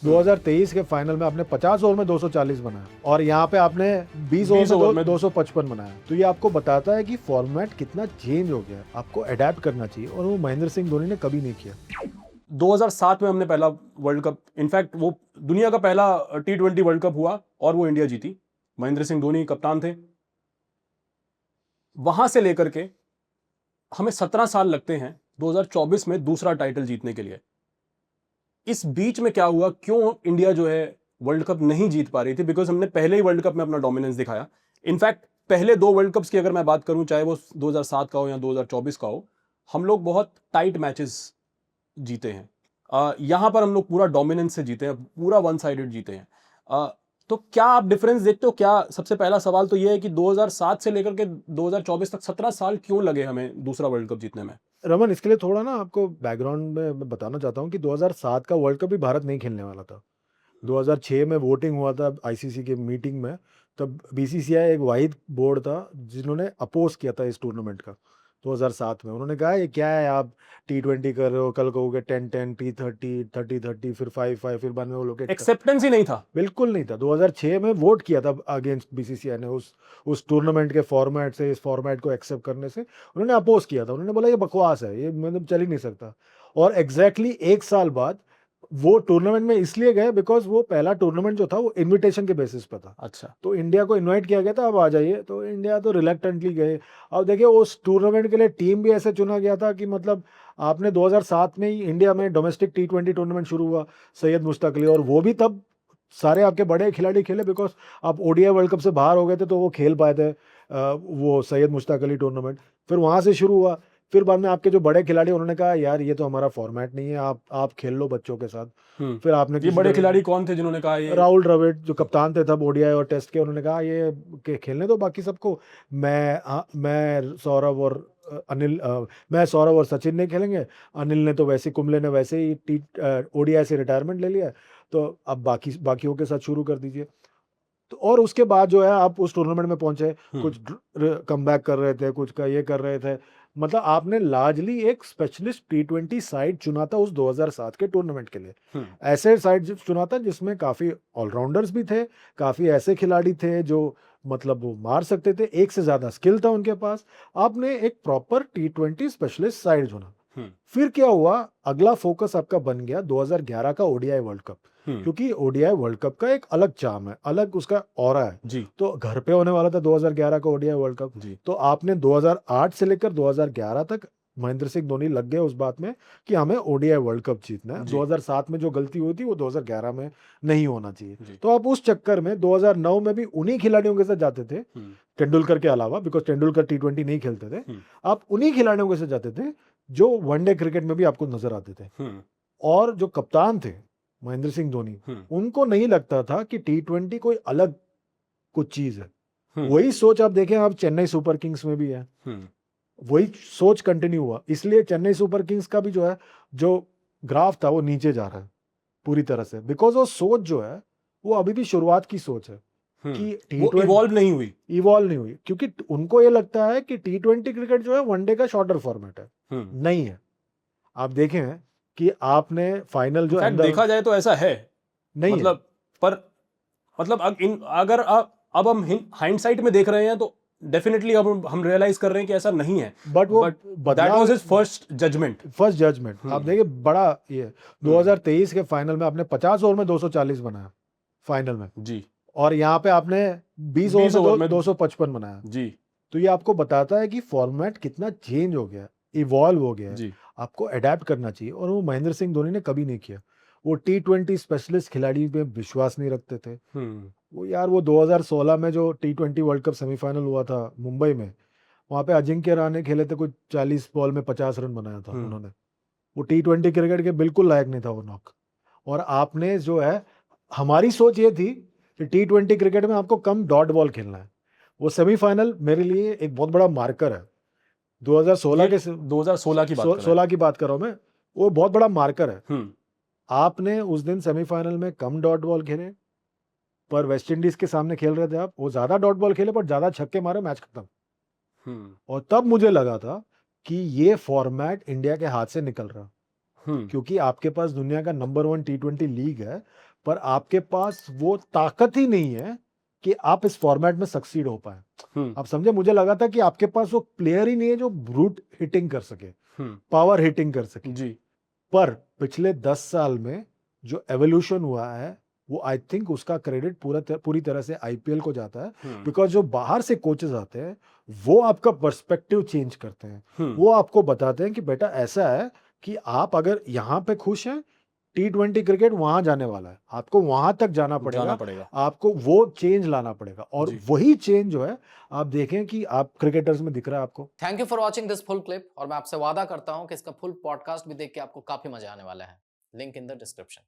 2023 के फाइनल में आपने 50 ओवर में 240 बनाया और यहाँ पे आपने 20 ओवर में 255 बनाया। तो ये आपको बताता है कि फॉर्मेट कितना चेंज हो गया है, आपको अडेप्ट करना चाहिए और वो महेंद्र सिंह धोनी ने कभी नहीं किया। 2007 में हमने पहला वर्ल्ड कप, इनफैक्ट वो दुनिया का पहला T20 वर्ल्ड कप हुआ और वो इंडिया जीती। महेंद्र सिंह धोनी कप्तान थे। वहां से लेकर के हमें 17 साल लगते हैं 2024 में दूसरा टाइटल जीतने के लिए। इस बीच में क्या हुआ, क्यों इंडिया जो है वर्ल्ड कप नहीं जीत पा रही थी? बिकॉज हमने पहले ही वर्ल्ड कप में अपना डोमिनेंस दिखाया। इनफैक्ट पहले दो वर्ल्ड कप्स की अगर मैं बात करूं, चाहे वो 2007 का हो या 2024 का हो, हम लोग बहुत टाइट मैचेस जीते हैं। यहां पर हम लोग पूरा डोमिनेंस से जीते हैं, पूरा वन साइडेड जीते हैं। तो क्या आप डिफरेंस देखते हो? क्या सबसे पहला सवाल तो यह है कि 2007 से लेकर के 2024 तक 17 साल क्यों लगे हमें दूसरा वर्ल्ड कप जीतने में? रमन, इसके लिए थोड़ा ना आपको बैकग्राउंड में मैं बताना चाहता हूँ कि 2007 का वर्ल्ड कप भी भारत नहीं खेलने वाला था। 2006 में वोटिंग हुआ था आईसीसी के मीटिंग में, तब बीसीसीआई एक वाहिद बोर्ड था जिन्होंने अपोज किया था इस टूर्नामेंट का। 2007 में उन्होंने कहा ये क्या है, आप T20 कर रहे हो, कल कहोगे 10-10, T30, 30-30, फिर 5-5, फिर बाद में वो लोग एक्सेप्टेंस ही नहीं था। बिल्कुल नहीं था। 2006 में वोट किया था अगेंस्ट बीसीसीआई ने, उस टूर्नामेंट के फॉर्मेट से, इस फॉर्मेट को एक्सेप्ट करने से उन्होंने अपोज किया था। उन्होंने बोला ये बकवास है, ये मतलब चल ही नहीं सकता। और एग्जैक्टली एक साल बाद वो टूर्नामेंट में इसलिए गए बिकॉज वो पहला टूर्नामेंट जो था वो इनविटेशन के बेसिस पे था। अच्छा, तो इंडिया को इनवाइट किया गया था, अब आ जाइए, तो इंडिया तो रिलेक्टेंटली गए। अब देखिए उस टूर्नामेंट के लिए टीम भी ऐसे चुना गया था कि मतलब आपने 2007 में ही इंडिया में डोमेस्टिक T20 टूर्नामेंट शुरू हुआ, सैयद मुश्ताक अली, और वो भी तब सारे आपके बड़े खिलाड़ी खेले बिकॉज आप ओडीआई वर्ल्ड कप से बाहर हो गए थे, तो वो खेल पाए थे वो सैयद मुश्ताक अली टूर्नामेंट। फिर वहां से शुरू हुआ। फिर बाद में आपके जो बड़े खिलाड़ी उन्होंने कहा यार ये तो हमारा फॉर्मेट नहीं है, आप खेल लो बच्चों के साथ। फिर आपने ये बड़े खिलाड़ी कौन थे जिन्होंने कहा ये? राहुल द्रविड़ जो कप्तान थे तब ओडीआई और टेस्ट के, उन्होंने कहा ये खेलने दो बाकी सबको, मैं सौरभ और मैं सौरभ और सचिन नहीं खेलेंगे, अनिल ने तो वैसे, कुंबले ने वैसे ही ओडीआई से रिटायरमेंट ले लिया, तो अब बाकियों के साथ शुरू कर दीजिए। तो और उसके बाद जो है आप उस टूर्नामेंट में पहुंचे, कुछ कमबैक कर रहे थे, कुछ का ये कर रहे थे। मतलब आपने लार्जली एक स्पेशलिस्ट T20 साइड चुना था उस 2007 के टूर्नामेंट के लिए। ऐसे साइड चुना था जिसमें काफी ऑलराउंडर्स भी थे, काफी ऐसे खिलाड़ी थे जो मतलब वो मार सकते थे, एक से ज्यादा स्किल था उनके पास। आपने एक प्रॉपर T20 स्पेशलिस्ट साइड चुना। फिर क्या हुआ, अगला फोकस आपका बन गया 2011 का ओडीआई वर्ल्ड कप, क्योंकि ओडीआई वर्ल्ड कप का एक अलग चार्म है, अलग उसका ऑरा है जी। तो घर पे होने वाला था 2011 का ओडीआई वर्ल्ड कप जी। तो आपने 2008 से लेकर 2011 तक महेंद्र सिंह धोनी लग गए उस बात में कि हमें ओडीआई वर्ल्ड कप जीतना है। 2007 में जो गलती हुई थी वो 2011 में नहीं होना चाहिए। तो आप उस चक्कर में 2009 में भी उन्हीं खिलाड़ियों के साथ जाते थे, तेंदुलकर के अलावा, बिकॉज तेंदुलकर T20 नहीं खेलते थे। आप उन्हीं खिलाड़ियों के साथ जाते थे जो वनडे क्रिकेट में भी आपको नजर आते थे। और जो कप्तान थे महेंद्र सिंह धोनी, उनको नहीं लगता था कि T20 कोई अलग कुछ चीज है। वही सोच आप देखें, आप चेन्नई सुपर किंग्स में भी है, वही सोच कंटिन्यू हुआ। इसलिए चेन्नई सुपर किंग्स का भी जो है, जो ग्राफ था वो नीचे जा रहा है पूरी तरह से, बिकॉज वो सोच जो है वो अभी भी शुरुआत की सोच है कि वो इवॉल्व नहीं हुई, क्योंकि उनको ये लगता है कि T20 क्रिकेट जो है वनडे का शॉर्टर फॉर्मेट है। नहीं है। आप देखें कि आपने फाइनल जो देखा जाए तो ऐसा है नहीं मतलब है। पर मतलब अगर अब हम हाइंडसाइट में देख रहे हैं तो डेफिनेटली अब हम रियलाइज कर रहे हैं कि ऐसा नहीं है। But that was his first judgement. आप देखिए बड़ा ये 2023 के फाइनल में आपने 50 ओवर में 240 बनाया फाइनल में जी, और यहाँ पे आपने 20 ओवर में 255 बनाया जी। तो ये आपको बताता है कि फॉर्मेट कितना चेंज हो गया, इवॉल्व हो गया है। आपको अडेप्ट करना चाहिए और वो महेंद्र सिंह धोनी ने कभी नहीं किया। वो T20 स्पेशलिस्ट खिलाड़ी पे विश्वास नहीं रखते थे। वो यार वो 2016 में जो T20 वर्ल्ड कप सेमीफाइनल हुआ था मुंबई में, वहां पे अजिंक्य रहाणे खेले थे, कुछ 40 बॉल में 50 रन बनाया था उन्होंने। वो T20 क्रिकेट के बिल्कुल लायक नहीं था वो नॉक। और आपने जो है, हमारी सोच ये थी कि T20 क्रिकेट में आपको कम डॉट बॉल खेलना है। वो सेमीफाइनल मेरे लिए एक बहुत बड़ा मार्कर है। 2016 की बात कर रहा हूं मैं, वो बहुत बड़ा मार्कर है। आपने उस दिन सेमीफाइनल में कम डॉट बॉल खेले, पर वेस्ट इंडीज के सामने खेल रहे थे आप, वो ज्यादा डॉट बॉल खेले पर ज्यादा छक्के मारे, मैच खत्म। और तब मुझे लगा था कि ये फॉर्मेट इंडिया के हाथ से निकल रहा, क्योंकि आपके पास दुनिया का नंबर 1 T20 लीग है, पर आपके पास वो ताकत ही नहीं है कि आप इस फॉर्मेट में सक्सीड हो पाए। आप समझे, मुझे लगा था कि आपके पास वो प्लेयर ही नहीं है जो ब्रूट हिटिंग कर सके, पावर हिटिंग कर सके। जी पर पिछले 10 साल में जो एवोल्यूशन हुआ है वो आई थिंक उसका क्रेडिट पूरी तरह से आईपीएल को जाता है, बिकॉज जो बाहर से कोचेस आते हैं वो आपका पर्सपेक्टिव चेंज करते हैं। वो आपको बताते हैं कि बेटा ऐसा है कि आप अगर यहाँ पे खुश हैं, T20 क्रिकेट वहां जाने वाला है, आपको वहां तक जाना पड़ेगा, आपको वो चेंज लाना पड़ेगा। और वही चेंज जो है आप देखें कि आप क्रिकेटर्स में दिख रहा है आपको। Thank you for watching this full clip, और मैं आपसे वादा करता हूं कि इसका फुल पॉडकास्ट भी देख के आपको काफी मजा आने वाला है। Link in the description.